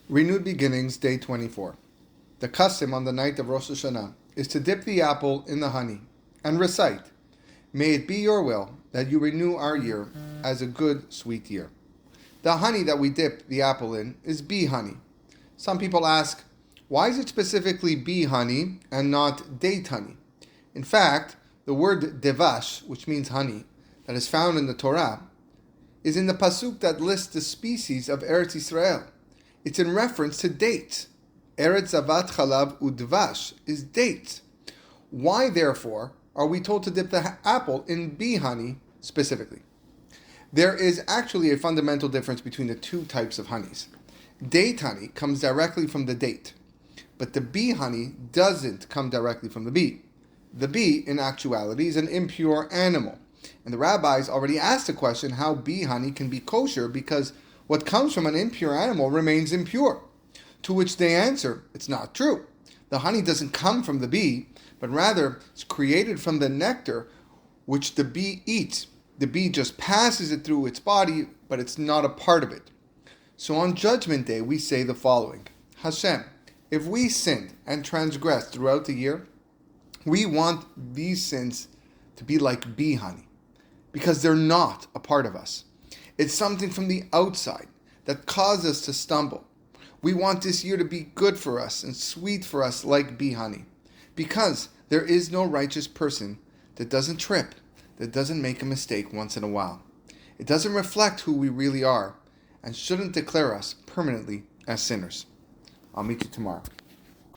Renewed Beginnings, Day 24. The custom on the night of Rosh Hashanah is to dip the apple in the honey and recite, "May it be your will that you renew our year as a good, sweet year." The honey that we dip the apple in is bee honey. Some people ask, why is it specifically bee honey and not date honey? In fact, the word devash, which means honey, that is found in the Torah, is in the pasuk that lists the species of Eretz Yisrael. It's in reference to dates. Eretz Zavat Chalav Udvash is dates. Why, therefore, are we told to dip the apple in bee honey specifically? There is actually a fundamental difference between the two types of honeys. Date honey comes directly from the date, but the bee honey doesn't come directly from the bee. The bee, in actuality, is an impure animal. And the rabbis already asked the question how bee honey can be kosher because what comes from an impure animal remains impure. To which they answer, it's not true. The honey doesn't come from the bee, but rather it's created from the nectar which the bee eats. The bee just passes it through its body, but it's not a part of it. So on Judgment Day, we say the following: Hashem, if we sinned and transgressed throughout the year, we want these sins to be like bee honey, because they're not a part of us. It's something from the outside that caused us to stumble. We want this year to be good for us and sweet for us like bee honey, because there is no righteous person that doesn't trip, that doesn't make a mistake once in a while. It doesn't reflect who we really are and shouldn't declare us permanently as sinners. I'll meet you tomorrow.